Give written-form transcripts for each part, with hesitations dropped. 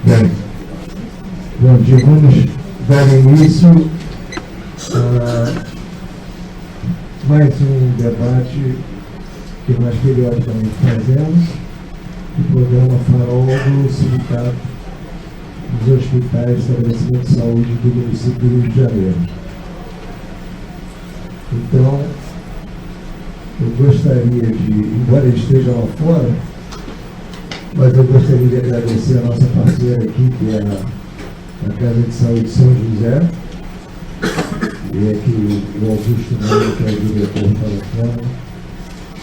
Bom dia, vamos dar início a mais um debate que nós periodicamente fazemos, o programa Farol do Sindicato dos Hospitais e Estabelecimentos de Saúde do município do Rio de Janeiro. Então, eu gostaria de, embora ele esteja lá fora, mas eu gostaria de agradecer a nossa parceira aqui, que é a Casa de Saúde São José, e aqui o Augusto Mano, que é o diretor da Câmara.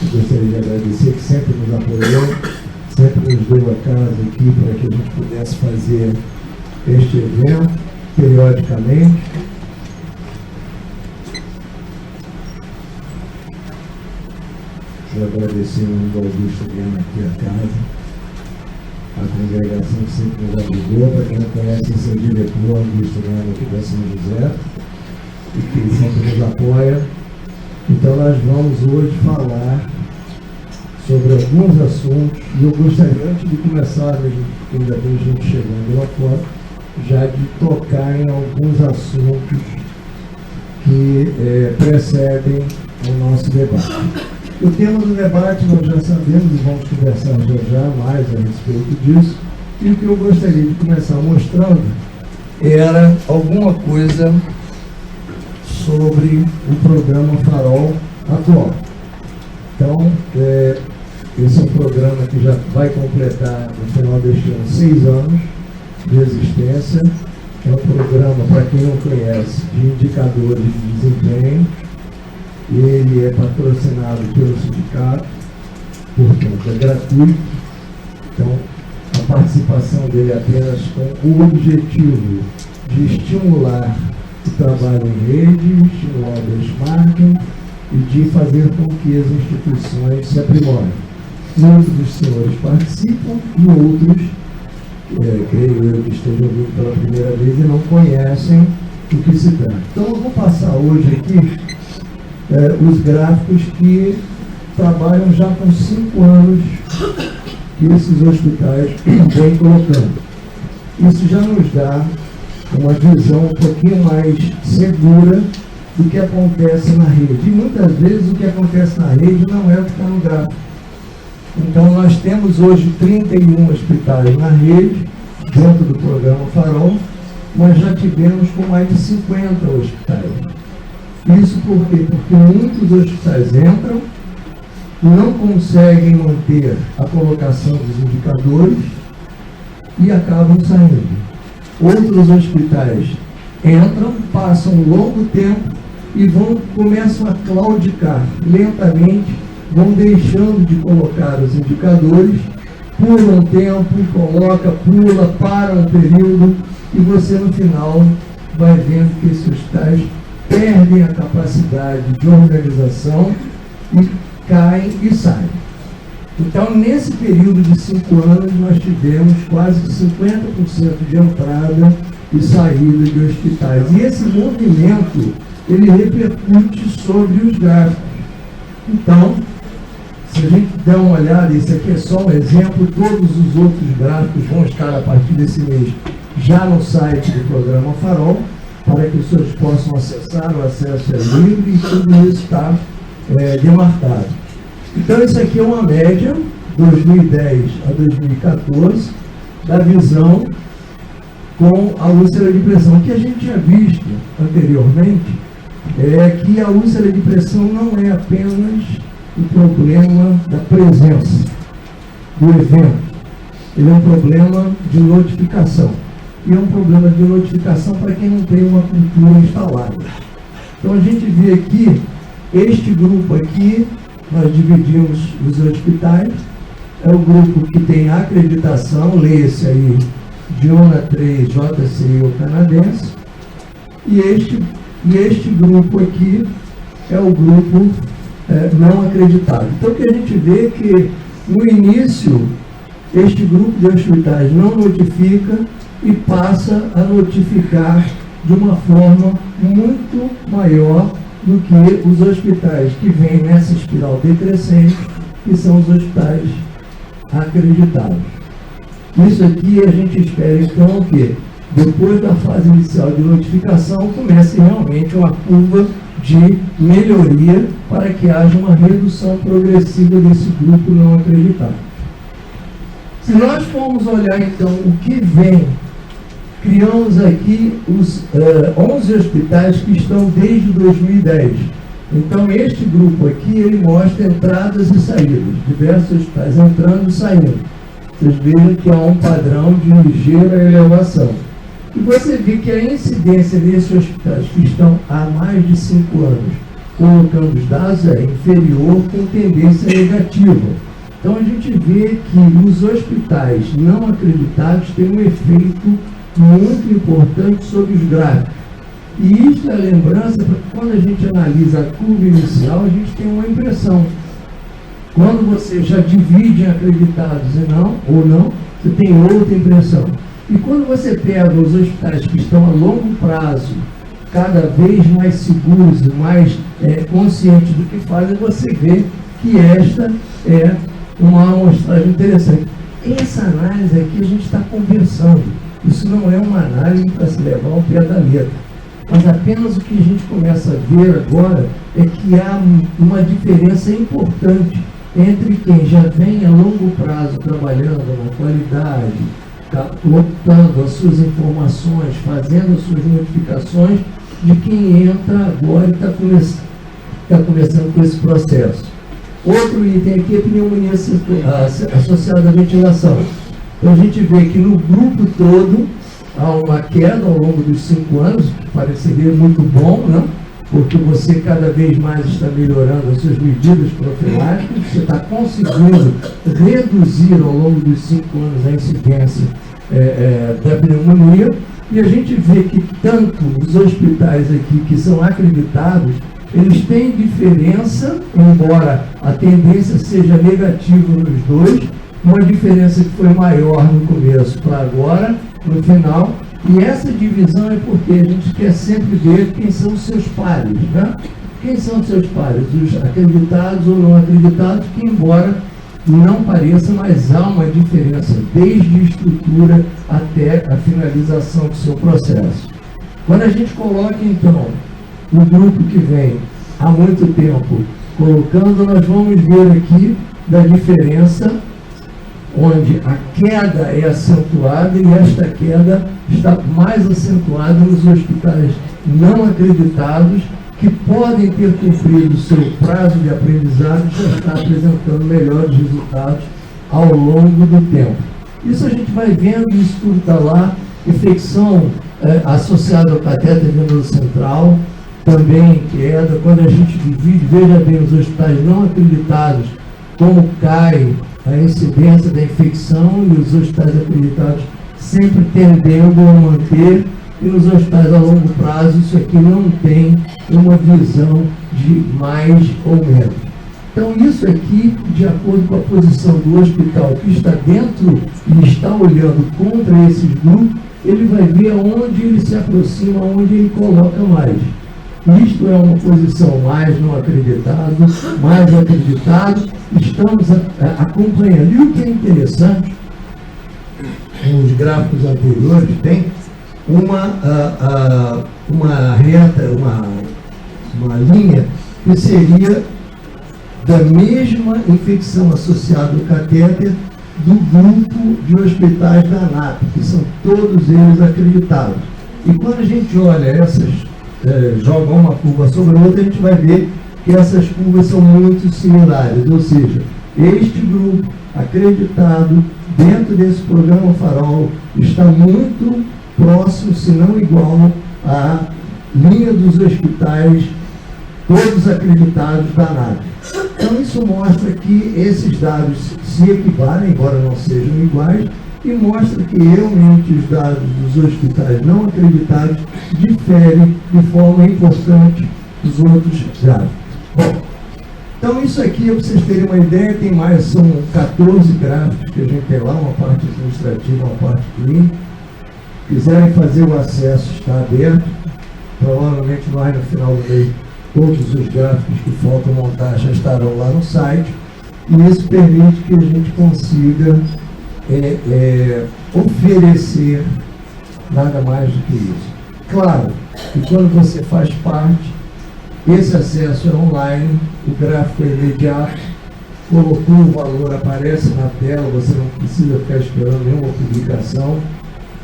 Eu gostaria de agradecer, que sempre nos apoiou, sempre nos deu a casa aqui para que a gente pudesse fazer este evento periodicamente. Eu agradecer ao Augusto Viana aqui a casa. A congregação sempre nos ajudou. Para quem não conhece, esse é o diretor Augusto Viana aqui da São José, e que sempre nos apoia. Então nós vamos hoje falar sobre alguns assuntos, e eu gostaria, antes de começar, ainda tem gente chegando lá fora, já de tocar em alguns assuntos que precedem o nosso debate. O tema do debate nós já sabemos e vamos conversar já mais a respeito disso, e o que eu gostaria de começar mostrando era alguma coisa sobre o programa Farol atual. Então, esse é um programa que já vai completar no final deste ano 6 anos de existência. É um programa, para quem não conhece, de indicadores de desempenho. Ele é patrocinado pelo sindicato, portanto é gratuito. Então, a participação dele é apenas com o objetivo de estimular o trabalho em rede, estimular o benchmarking e de fazer com que as instituições se aprimorem. Muitos dos senhores participam e outros, creio eu, que estejam ouvindo pela primeira vez e não conhecem o que se trata. Então, eu vou passar hoje aqui os gráficos que trabalham já com 5 anos que esses hospitais vêm colocando. Isso já nos dá uma visão um pouquinho mais segura do que acontece na rede. E muitas vezes o que acontece na rede não é o que está no gráfico. Então nós temos hoje 31 hospitais na rede, dentro do programa Farol, mas já tivemos com mais de 50 hospitais. Isso por quê? Porque muitos hospitais entram, não conseguem manter a colocação dos indicadores e acabam saindo. Outros hospitais entram, passam um longo tempo e começam a claudicar lentamente, vão deixando de colocar os indicadores, pula um tempo, coloca, pula, para um período, e você no final vai vendo que esses hospitais perdem a capacidade de organização e caem e saem. Então, nesse período de 5 anos, nós tivemos quase 50% de entrada e saída de hospitais. E esse movimento, ele repercute sobre os gráficos. Então, se a gente der uma olhada, isso aqui é só um exemplo, todos os outros gráficos vão estar a partir desse mês já no site do programa Farol, para que os senhores possam acessar, o acesso é livre e tudo isso está demarcado. Então, isso aqui é uma média, 2010 a 2014, da visão com a úlcera de pressão. O que a gente tinha visto anteriormente é que a úlcera de pressão não é apenas o problema da presença do evento, ele é um problema de notificação. E é um problema de notificação para quem não tem uma cultura instalada. Então a gente vê aqui, este grupo aqui, nós dividimos os hospitais, é o grupo que tem acreditação, leia-se aí, Diona 3, JCI ou canadense, e este grupo aqui é o grupo não acreditado. Então o que a gente vê é que no início, este grupo de hospitais não notifica e passa a notificar de uma forma muito maior do que os hospitais que vêm nessa espiral decrescente, que são os hospitais acreditados. Isso aqui a gente espera então que depois da fase inicial de notificação comece realmente uma curva de melhoria para que haja uma redução progressiva desse grupo não acreditado. Se nós formos olhar então o que vem, criamos aqui os 11 hospitais que estão desde 2010. Então este grupo aqui, ele mostra entradas e saídas, diversos hospitais entrando e saindo. Vocês vejam que há um padrão de ligeira elevação. E você vê que a incidência desses hospitais que estão há mais de 5 anos colocando os dados é inferior com tendência negativa. Então a gente vê que os hospitais não acreditados têm um efeito muito importante sobre os gráficos. E isso é lembrança para que quando a gente analisa a curva inicial, a gente tem uma impressão. Quando você já divide em acreditados e não, ou não, você tem outra impressão. E quando você pega os hospitais que estão a longo prazo, cada vez mais seguros e mais conscientes do que fazem, você vê que esta é uma amostragem interessante. Essa análise aqui a gente está conversando. Isso não é uma análise para se levar ao pé da letra. Mas apenas o que a gente começa a ver agora é que há uma diferença importante entre quem já vem a longo prazo trabalhando na qualidade, captando as suas informações, fazendo as suas notificações, de quem entra agora e está começando com esse processo. Outro item aqui é pneumonia associada à ventilação. Então a gente vê que no grupo todo há uma queda ao longo dos 5 anos, que pareceria muito bom, né? Porque você cada vez mais está melhorando as suas medidas profiláticas, você está conseguindo reduzir ao longo dos 5 anos a incidência da pneumonia, e a gente vê que tanto os hospitais aqui que são acreditados, eles têm diferença, embora a tendência seja negativa nos dois, uma diferença que foi maior no começo para agora, no final, e essa divisão é porque a gente quer sempre ver quem são os seus pares, né? Quem são os seus pares? Os acreditados ou não acreditados, que embora não pareça, mas há uma diferença desde a estrutura até a finalização do seu processo. Quando a gente coloca, então, o grupo que vem há muito tempo colocando, nós vamos ver aqui da diferença, onde a queda é acentuada e esta queda está mais acentuada nos hospitais não acreditados, que podem ter cumprido o seu prazo de aprendizado e já está apresentando melhores resultados ao longo do tempo. Isso a gente vai vendo, isso tudo está lá, infecção associada ao catéter venoso central, também em queda. Quando a gente divide, veja bem, os hospitais não acreditados, como cai a incidência da infecção, e os hospitais acreditados sempre tendendo a manter, e nos hospitais a longo prazo isso aqui não tem uma visão de mais ou menos. Então isso aqui, de acordo com a posição do hospital que está dentro e está olhando contra esses grupos, ele vai ver aonde ele se aproxima, aonde ele coloca mais. Isto é uma posição mais não acreditado, mais acreditado, estamos acompanhando. E o que é interessante, nos gráficos anteriores, tem uma reta, uma linha que seria da mesma infecção associada ao catéter do grupo de hospitais da ANAP, que são todos eles acreditados. E quando a gente olha essas, joga uma curva sobre a outra, a gente vai ver que essas curvas são muito similares, ou seja, este grupo acreditado dentro desse programa Farol está muito próximo, se não igual, à linha dos hospitais todos acreditados da ANAP. Então isso mostra que esses dados se equivalem, embora não sejam iguais, e mostra que realmente os dados dos hospitais não acreditados diferem de forma importante dos outros dados. Bom, então isso aqui, para vocês terem uma ideia, tem mais, são 14 gráficos que a gente tem lá, uma parte administrativa, uma parte clínica. Quiserem fazer o acesso, está aberto. Provavelmente mais no final do mês, todos os gráficos que faltam montar já estarão lá no site. E isso permite que a gente consiga oferecer nada mais do que isso. Claro que quando você faz parte, esse acesso é online, o gráfico é imediato, colocou o valor, aparece na tela, você não precisa ficar esperando nenhuma publicação,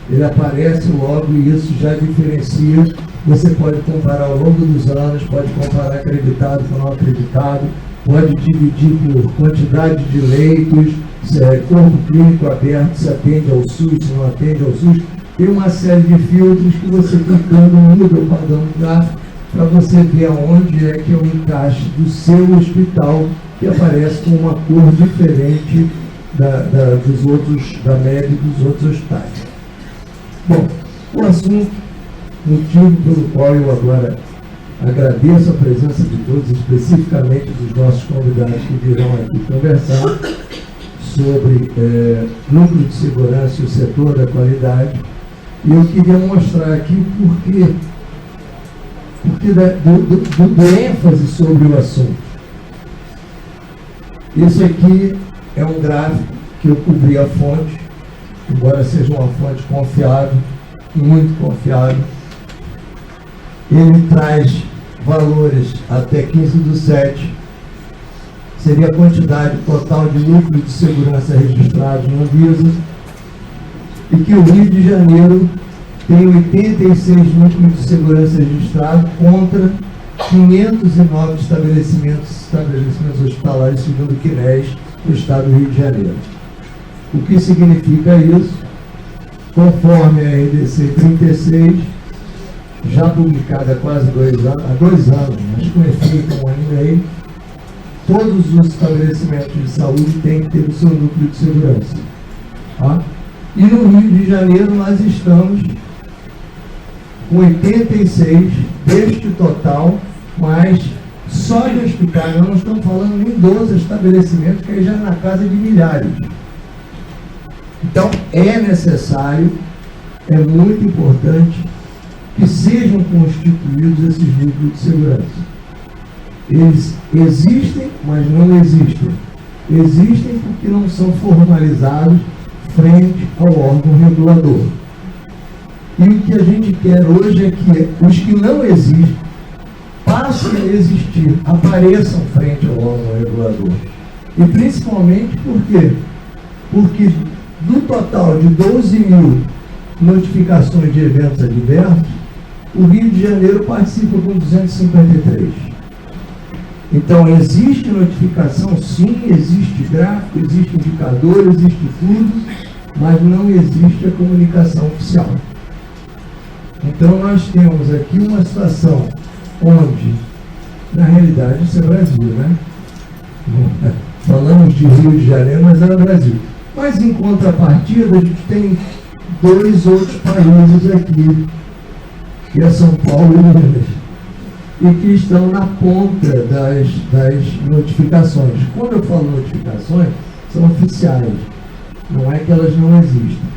ele aparece logo e isso já diferencia. Você pode comparar ao longo dos anos, pode comparar acreditado com não acreditado, pode dividir por quantidade de leitos, se é corpo clínico aberto, se atende ao SUS, se não atende ao SUS. Tem uma série de filtros que você clicando muda o padrão gráfico para você ver aonde é que é o encaixe do seu hospital, que aparece com uma cor diferente dos outros, da média dos outros hospitais. Bom, o assunto, motivo pelo qual eu agora agradeço a presença de todos, especificamente dos nossos convidados que virão aqui conversar sobre núcleo de segurança e o setor da qualidade. E eu queria mostrar aqui o porquê do ênfase sobre o assunto. Esse aqui é um gráfico que eu cobri a fonte, embora seja uma fonte confiável, muito confiável. Ele traz valores até 15/7, seria a quantidade total de núcleos de segurança registrados no Anvisa, e que o Rio de Janeiro tem 86 núcleos de segurança registrados contra 509 estabelecimentos hospitalares, segundo o CNES, do Estado do Rio de Janeiro. O que significa isso? Conforme a RDC 36, já publicada há quase 2 anos, mas com efeito 1 ano e meio, todos os estabelecimentos de saúde têm que ter o seu núcleo de segurança. Tá? E no Rio de Janeiro nós estamos com 86 deste total, mas só de hospitais, nós não estamos falando nem 12 estabelecimentos, que aí já é na casa de milhares. Então é necessário, é muito importante que sejam constituídos esses núcleos de segurança. Eles existem, mas não existem. Existem porque não são formalizados frente ao órgão regulador. E o que a gente quer hoje é que os que não existem passem a existir, apareçam frente ao órgão regulador. E principalmente por quê? Porque do total de 12 mil notificações de eventos adversos, o Rio de Janeiro participa com 253. Então, existe notificação, sim, existe gráfico, existe indicador, existe tudo, mas não existe a comunicação oficial. Então, nós temos aqui uma situação onde, na realidade, isso é Brasil, né? Falamos de Rio de Janeiro, mas era Brasil. Mas, em contrapartida, a gente tem 2 outros países aqui, que é São Paulo e Minas, e que estão na ponta das notificações. Quando eu falo notificações, são oficiais, não é que elas não existem.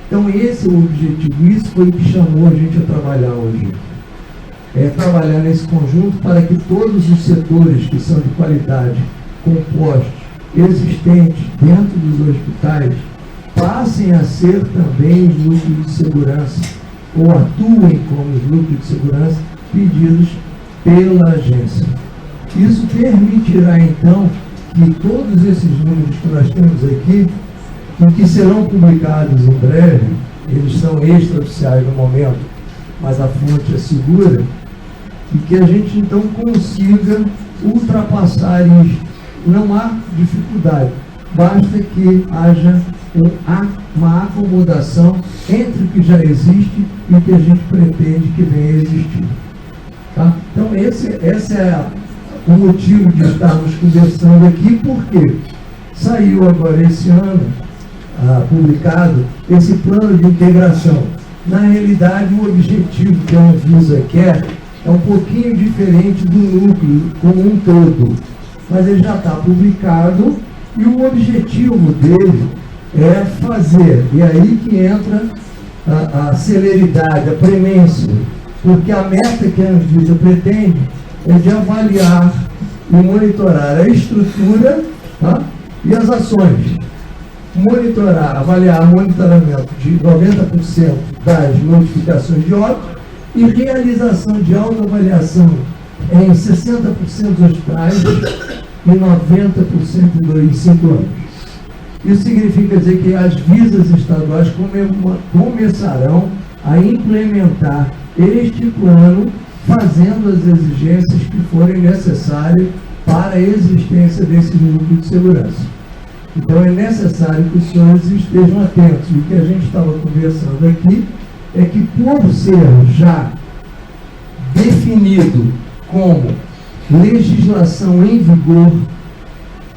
Então esse é o objetivo, isso foi o que chamou a gente a trabalhar hoje. É trabalhar nesse conjunto para que todos os setores que são de qualidade, compostos, existentes dentro dos hospitais, passem a ser também os núcleos de segurança, ou atuem como os núcleos de segurança pedidos pela agência. Isso permitirá, então, que todos esses números que nós temos aqui, e que serão publicados em breve, eles são extraoficiais no momento, mas a fonte é segura, e que a gente, então, consiga ultrapassar isso. Não há dificuldade, basta que haja uma acomodação entre o que já existe e o que a gente pretende que venha a existir. Tá? Então, esse é o motivo de estarmos conversando aqui, porque saiu agora esse ano, publicado, esse plano de integração. Na realidade, o objetivo que a Anvisa quer é um pouquinho diferente do núcleo como um todo, mas ele já está publicado e o objetivo dele é fazer, e aí que entra a celeridade, a premência, porque a meta que a Anvisa pretende é de avaliar e monitorar a estrutura, tá, e as ações. monitorar, avaliar monitoramento de 90% das notificações de óbito e realização de autoavaliação em 60% dos hospitais e 90% em 5 anos. Isso significa dizer que as visas estaduais começarão a implementar este plano, fazendo as exigências que forem necessárias para a existência desse núcleo de segurança. Então é necessário que os senhores estejam atentos. E o que a gente estava conversando aqui é que, por ser já definido como legislação em vigor,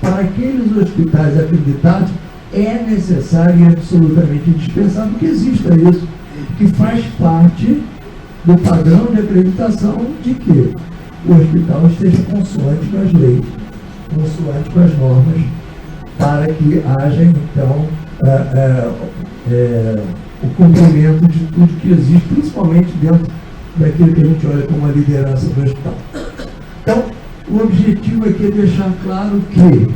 para aqueles hospitais acreditados, é necessário e absolutamente indispensável que exista isso, que faz parte do padrão de acreditação de que o hospital esteja consoante com as leis, consoante com as normas, para que haja, então, o cumprimento de tudo que existe, principalmente dentro daquilo que a gente olha como a liderança do hospital. Então, o objetivo aqui é deixar claro que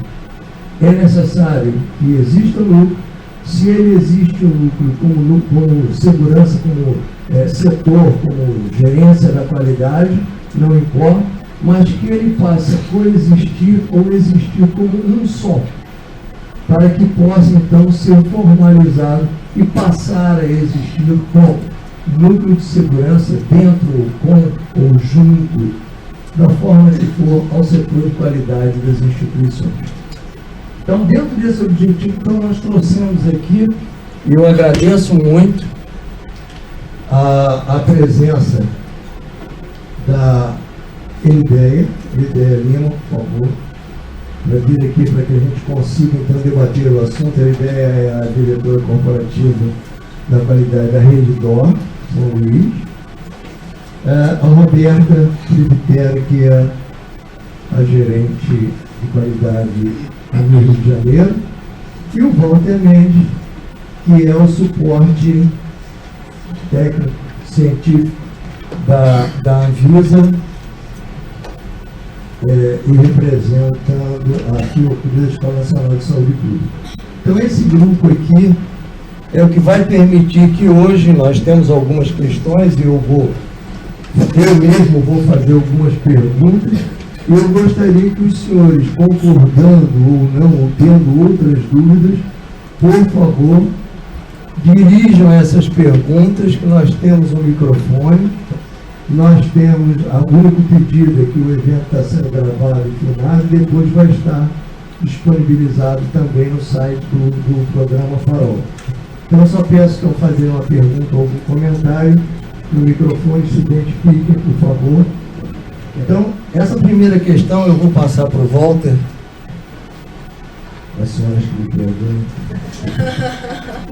é necessário que exista o lucro. Se ele existe o lucro como segurança, como setor, como gerência da qualidade, não importa, mas que ele passe a coexistir ou existir como um só, para que possa então ser formalizado e passar a existir como núcleo de segurança dentro, com ou junto, da forma que for, ao setor de qualidade das instituições. Então, dentro desse objetivo, então, nós trouxemos aqui, e eu agradeço muito a presença da Elideia Lima, por favor, para vir aqui para que a gente consiga então debater o assunto. A Elideia é a diretora corporativa da qualidade da Rede DOR, São Luís. A Roberta Tributeri, que é a gerente de qualidade no Rio de Janeiro, e o Walter Mendes, que é o suporte técnico científico da Anvisa, e representando aqui o Poder Escola Nacional de Saúde Pública. Então, esse grupo aqui é o que vai permitir que hoje nós temos algumas questões, e eu mesmo vou fazer algumas perguntas. Eu gostaria que os senhores, concordando ou não, ou tendo outras dúvidas, por favor, dirijam essas perguntas, que nós temos um microfone, nós temos, o único pedido é que o evento está sendo gravado e filmado, e depois vai estar disponibilizado também no site do programa Farol. Então, eu só peço que ao fazer uma pergunta ou algum comentário, no microfone se identifiquem, por favor. Então, essa primeira questão eu vou passar para o Walter. As senhoras que me perdoem.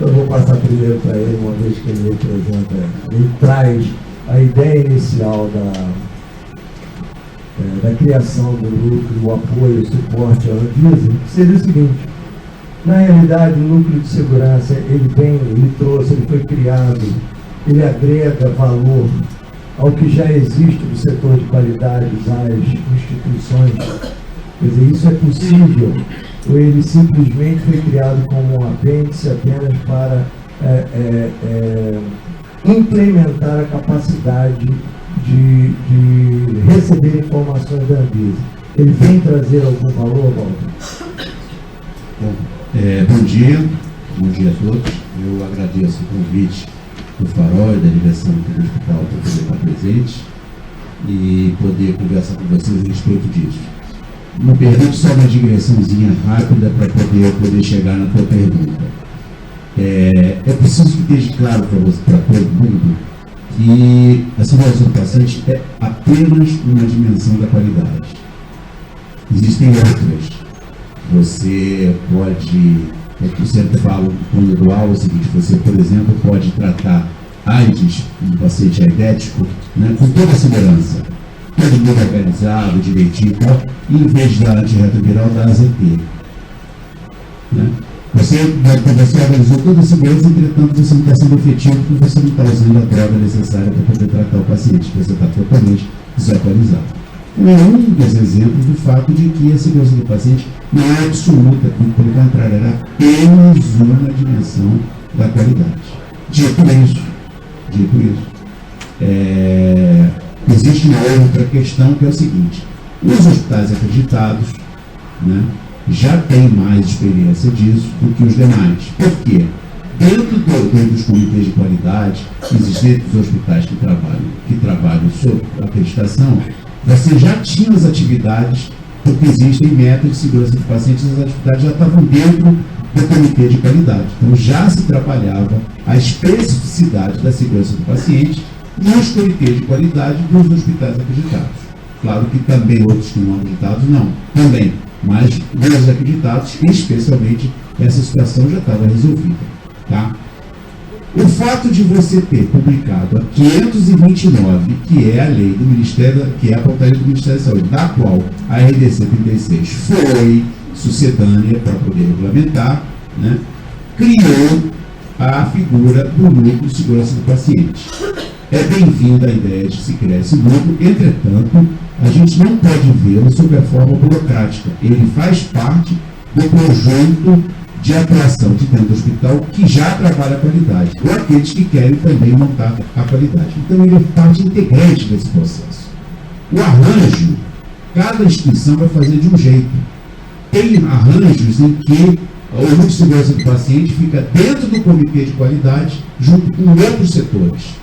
Eu vou passar primeiro para ele, uma vez que ele representa, ele traz a ideia inicial da criação do núcleo, o apoio, o suporte à Anvisa, que seria o seguinte: na realidade, o núcleo de segurança, ele foi criado, ele agrega valor ao que já existe no setor de qualidade das instituições. Quer dizer, isso é possível, ou ele simplesmente foi criado como um apêndice apenas para implementar a capacidade de receber informações da Anvisa? Ele vem trazer algum valor, Walter? Bom dia a todos. Eu agradeço o convite do Farol e da direção do hospital para poder estar presente e poder conversar com vocês a respeito disso. Me permite só uma digressãozinha rápida para poder chegar na tua pergunta. É preciso que esteja claro para todo mundo que a segurança do paciente é apenas uma dimensão da qualidade. Existem outras. Você pode, eu sempre falo quando eu dou aula, é o seguinte: você, por exemplo, pode tratar AIDS, um paciente aidético, né, com toda a segurança, todo mundo organizado, direitinho e tal, e em vez da antirretroviral, da AZT. Né? Você organizou toda a segurança, entretanto você não está sendo efetivo porque você não está usando a droga necessária para poder tratar o paciente, você está totalmente desatualizado. é um dos exemplos do fato de que a segurança do paciente não é absoluta, pelo contrário, era apenas uma dimensão da qualidade. Dito isso, existe uma outra questão que é o seguinte: os hospitais acreditados, né, já têm mais experiência disso do que os demais. Por quê? Dentro dos comitês de qualidade, existem os hospitais que trabalham sob acreditação, você já tinha as atividades, porque existem metas de segurança do paciente, as atividades já estavam dentro do comitê de qualidade. Então já se trabalhava a especificidade da segurança do paciente nos comitês de qualidade dos hospitais acreditados. Claro que também outros que não acreditados, não, também, mas dos acreditados, especialmente, essa situação já estava resolvida. Tá? O fato de você ter publicado a 529, que é a lei do Ministério, que é a portaria do Ministério da Saúde, da qual a RDC 36 foi sucedânea para poder regulamentar, né, criou a figura do núcleo de segurança do paciente. É bem-vinda a ideia de se criar esse núcleo, entretanto, a gente não pode vê-lo sob a forma burocrática. Ele faz parte do conjunto de atuação de dentro do hospital que já trabalha a qualidade, ou aqueles que querem também montar a qualidade. Então, ele é parte integrante desse processo. O arranjo, cada instituição vai fazer de um jeito. Tem arranjos em que o núcleo de segurança do paciente fica dentro do comitê de qualidade, junto com outros setores.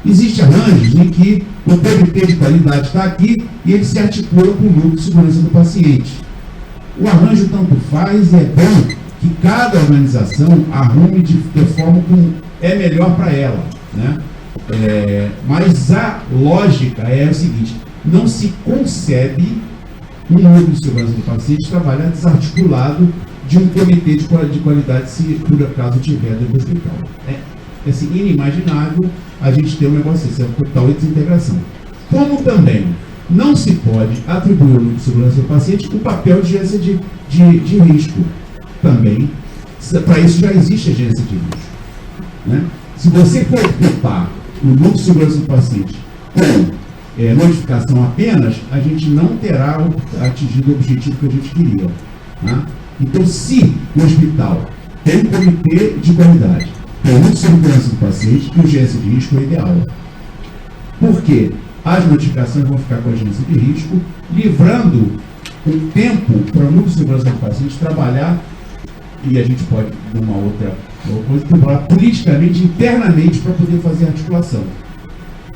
Existem arranjos em que o comitê de qualidade está aqui e ele se articula com o núcleo de segurança do paciente. O arranjo tanto faz e é bom que cada organização arrume de forma como é melhor para ela, né? Mas a lógica é o seguinte: não se concebe um núcleo de segurança do paciente trabalhar desarticulado de um comitê de qualidade, se por acaso tiver dentro do hospital. É assim, inimaginável a gente ter um negócio assim, total desintegração. Como também não se pode atribuir ao núcleo de segurança do paciente o papel de agência de risco. Também, para isso já existe agência de risco. Né? Se você for ocupar o núcleo de segurança do paciente com notificação apenas, a gente não terá atingido o objetivo que a gente queria. Tá? Então, se o hospital tem um comitê de qualidade, tem o núcleo de segurança do paciente, e o agência de risco é ideal. Por quê? As notificações vão ficar com a agência de risco, livrando um tempo para o núcleo de segurança do paciente trabalhar, e a gente pode, numa outra coisa, trabalhar politicamente, internamente, para poder fazer articulação.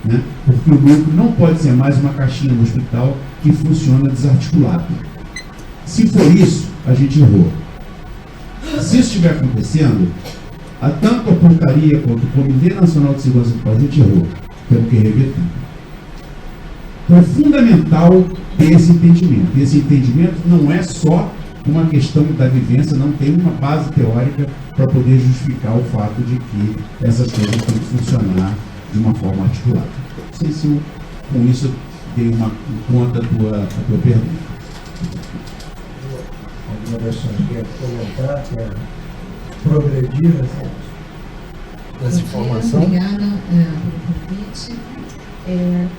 Né? Porque o núcleo não pode ser mais uma caixinha no hospital que funciona desarticulado. Se for isso, a gente errou. Se isso estiver acontecendo, tanto a portaria quanto o Comitê Nacional de Segurança do Paciente errou. Temos que rever tudo. Então é fundamental ter esse entendimento. E esse entendimento não é só uma questão da vivência, não tem uma base teórica para poder justificar o fato de que essas coisas têm que funcionar de uma forma articulada. Não sei se eu, com isso eu dei uma conta da tua pergunta. Alguma questão que quer comentar, quer progredir nessa informação? Obrigada pelo convite.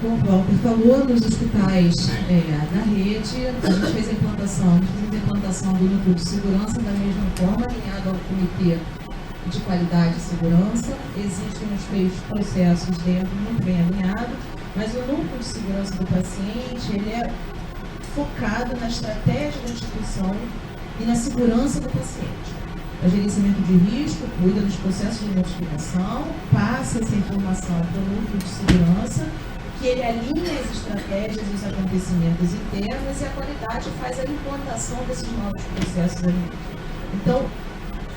Como o Walter falou, nos hospitais da rede, a gente fez a implantação do núcleo de segurança da mesma forma, alinhado ao comitê de qualidade e segurança. Existem os processos dentro muito bem alinhados, mas o núcleo de segurança do paciente, ele é focado na estratégia da instituição e na segurança do paciente. O gerenciamento de risco cuida dos processos de notificação, passa essa informação para o núcleo de segurança, que ele alinha as estratégias e os acontecimentos internos, e a qualidade faz a implantação desses novos processos ali. Então,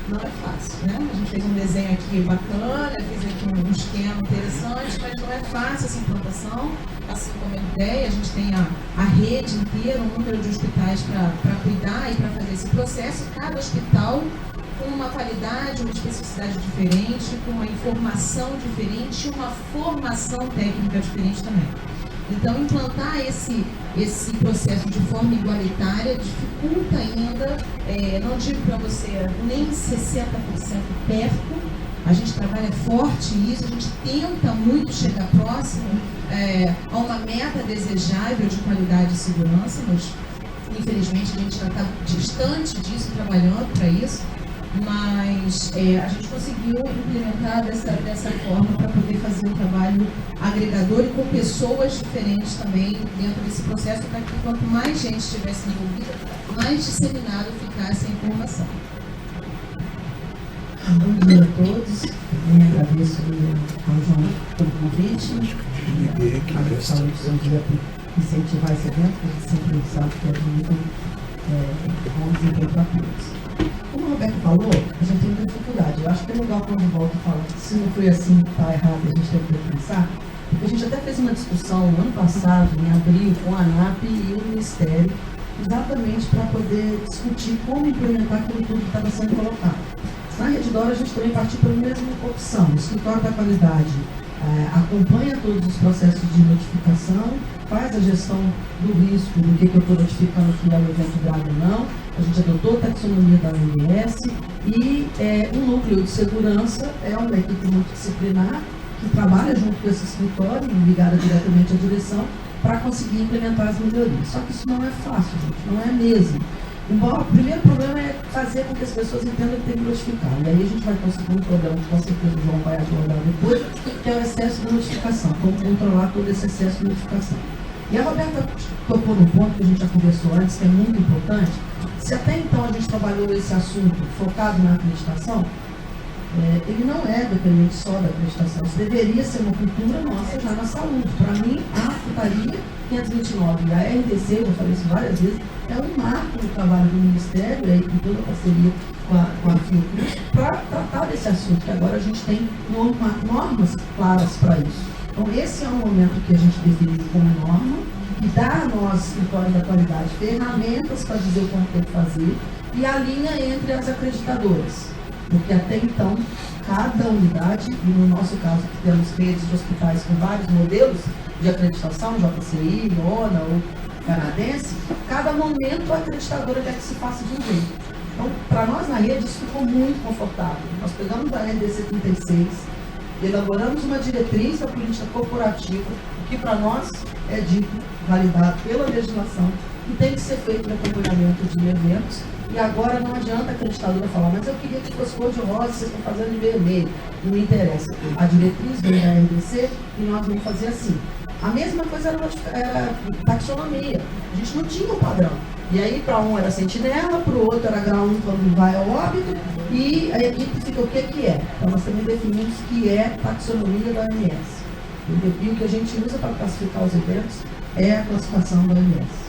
não é fácil, né? A gente fez um desenho aqui bacana, fez aqui um esquema interessante, mas não é fácil essa implantação, assim como a ideia. A gente tem a rede inteira, um número de hospitais para cuidar e para fazer esse processo. Cada hospital com uma qualidade, uma especificidade diferente, com uma informação diferente e uma formação técnica diferente também. Então, implantar esse processo de forma igualitária dificulta ainda, não digo para você nem 60% perto, A gente trabalha forte nisso, a gente tenta muito chegar próximo a uma meta desejável de qualidade e segurança, mas infelizmente a gente já está distante disso, trabalhando para isso, mas a gente conseguiu implementar dessa forma para poder fazer um trabalho agregador e com pessoas diferentes também dentro desse processo, para que quanto mais gente estivesse envolvida, mais disseminado ficasse a informação. Bom dia a todos. Eu agradeço ao João pelo convite. Bom dia por incentivar esse evento, porque a gente sempre sabe que é muito bom desempenho para todos. Como o Roberto falou, a gente tem muita dificuldade. Eu acho que é legal quando volta e fala que se não foi assim, está errado, a gente tem que pensar. Porque a gente até fez uma discussão no ano passado, em abril, com a ANAP e o Ministério, exatamente para poder discutir como implementar aquilo tudo que estava sendo colocado. Na Redditor, a gente também partiu pela mesma opção. O escritório da qualidade acompanha todos os processos de notificação, faz a gestão do risco, do que eu estou notificando que é um evento grave ou não. A gente adotou a taxonomia da OMS e o núcleo de segurança é uma equipe multidisciplinar que trabalha junto com esse escritório, ligada diretamente à direção, para conseguir implementar as melhorias. Só que isso não é fácil, gente, não é mesmo. Embora o primeiro problema é fazer com que as pessoas entendam que tem que notificar. E aí a gente vai conseguir um problema que com certeza o João vai abordar depois, que é o excesso de notificação, como controlar todo esse excesso de notificação. E a Roberta tocou no ponto que a gente já conversou antes, que é muito importante. Se até então a gente trabalhou esse assunto focado na acreditação, ele não é dependente só da acreditação. Isso deveria ser uma cultura nossa já na saúde. Para mim, a Frutaria 529 e a RDC, eu falei isso várias vezes, é um marco do trabalho do Ministério e com toda a parceria com a Fiocruz para tratar desse assunto, que agora a gente tem normas claras para isso. Então, esse é um momento que a gente definiu como norma e dá a nós, escritório da qualidade, ferramentas para dizer o que tem que fazer e a linha entre as acreditadoras. Porque até então, cada unidade, e no nosso caso que temos redes de hospitais com vários modelos de acreditação, JCI, ONA ou canadense, cada momento a acreditadora quer que se faça de um jeito. Então, para nós na rede, isso ficou muito confortável. Nós pegamos a RDC 36, elaboramos uma diretriz da política corporativa, que para nós é dito, validado pela legislação, e tem que ser feito no acompanhamento de eventos. E agora não adianta a acreditadora falar, mas eu queria que fosse cor de rosa, vocês estão fazendo em vermelho. Não me interessa. A diretriz vem da RDC e nós vamos fazer assim. A mesma coisa era taxonomia. A gente não tinha um padrão. E aí, para um era sentinela, para o outro era grau 1 quando vai ao óbito, e a equipe fica o que é. Então, nós também definimos que é taxonomia da OMS. E o que a gente usa para classificar os eventos é a classificação da OMS.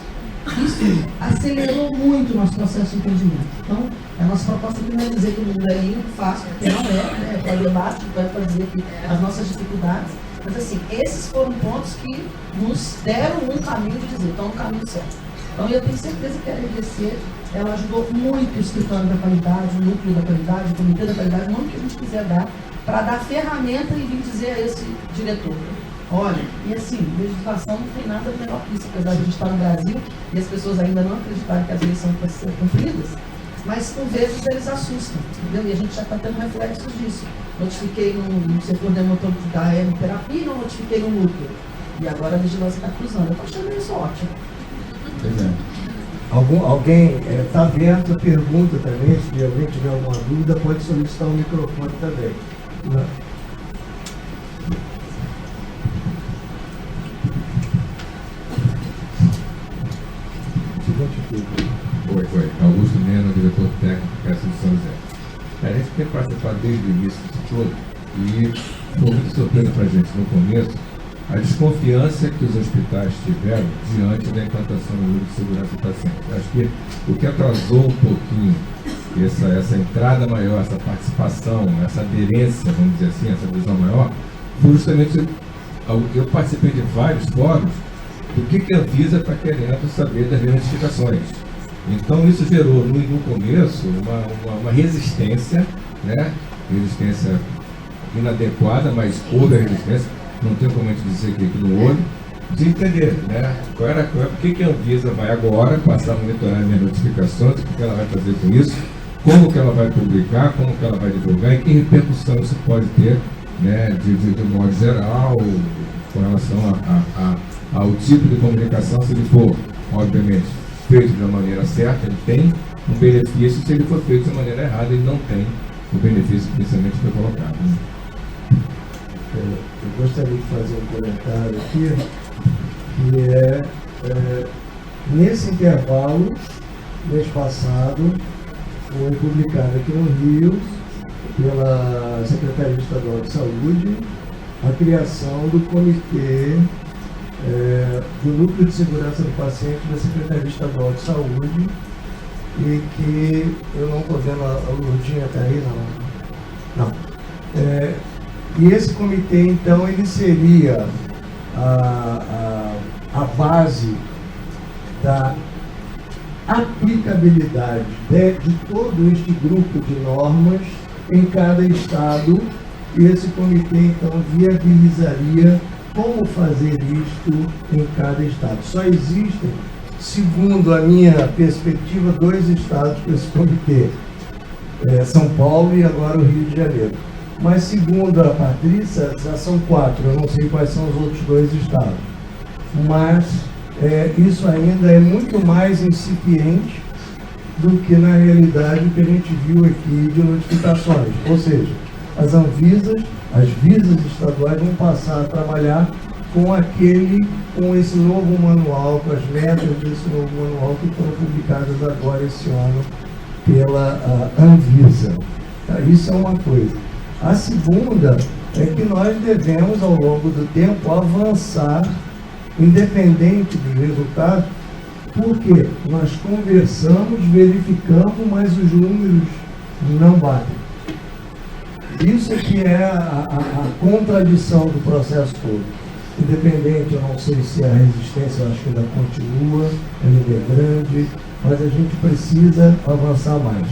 Isso acelerou muito o nosso processo de entendimento. Então, a nossa proposta aqui não é dizer que o mundo é limpo, fácil, porque não é para debate, é para dizer que as nossas dificuldades. Mas, assim, esses foram pontos que nos deram um caminho de dizer, estão no caminho certo. Então, eu tenho certeza que a RDC, ela ajudou muito o escritório da qualidade, o núcleo da qualidade, o comitê da qualidade, não que a gente quiser dar, para dar ferramenta e vir dizer a esse diretor. Olha, e assim, legislação não tem nada melhor que isso, apesar de a gente estar no Brasil e as pessoas ainda não acreditarem que as leis são para ser cumpridas, mas por vezes eles assustam, entendeu? E a gente já está tendo reflexos disso. Notifiquei no setor da hemoterapia e não notifiquei no núcleo. E agora a vigilância está cruzando. Eu estou achando isso ótimo. Alguém está aberto a pergunta também, se alguém tiver alguma dúvida, pode solicitar o microfone também. Oi. Augusto Mena, diretor técnico da Caixa de São José. A gente tem participado desde o início disso tudo e foi muito surpresa para a gente no começo a desconfiança que os hospitais tiveram diante da implantação do núcleo de segurança do paciente. Acho que o que atrasou um pouquinho essa entrada maior, essa participação, essa aderência, vamos dizer assim, essa visão maior, foi justamente, eu participei de vários fóruns do que a Anvisa está querendo saber das notificações. Então isso gerou no começo uma resistência, né? Resistência inadequada, mas houve a resistência, não tem como a gente dizer que não houve, de entender, né? Por que a Anvisa vai agora passar a monitorar minhas notificações, o que ela vai fazer com isso, como que ela vai publicar, como que ela vai divulgar e que repercussão isso pode ter, né, de modo geral, com relação ao tipo de comunicação. Se ele for, obviamente, feito de uma maneira certa, ele tem um benefício; se ele for feito de maneira errada, ele não tem o benefício que inicialmente foi colocado, né? Eu gostaria de fazer um comentário aqui, que nesse intervalo, mês passado, foi publicado aqui no Rio, pela Secretaria Estadual de Saúde, a criação do Comitê do Núcleo de Segurança do Paciente da Secretaria Estadual de Saúde, e que eu não estou vendo a Lourdinha está aí, não. E esse comitê, então, ele seria a base da aplicabilidade de todo este grupo de normas em cada estado, e esse comitê, então, viabilizaria como fazer isto em cada estado. Só existem, segundo a minha perspectiva, 2 estados com esse comitê, São Paulo e agora o Rio de Janeiro. Mas, segundo a Patrícia, já são 4, eu não sei quais são os outros 2 estados. Mas isso ainda é muito mais incipiente do que, na realidade, o que a gente viu aqui de notificações. Ou seja, as Anvisas, as visas estaduais vão passar a trabalhar com esse novo manual, com as metas desse novo manual que foram publicadas agora esse ano pela Anvisa. Isso é uma coisa. A segunda é que nós devemos, ao longo do tempo, avançar, independente dos resultados, porque nós conversamos, verificamos, mas os números não batem. Isso é que é a contradição do processo todo. Independente, eu não sei se a resistência, eu acho que ainda continua, ela ainda é grande, mas a gente precisa avançar mais.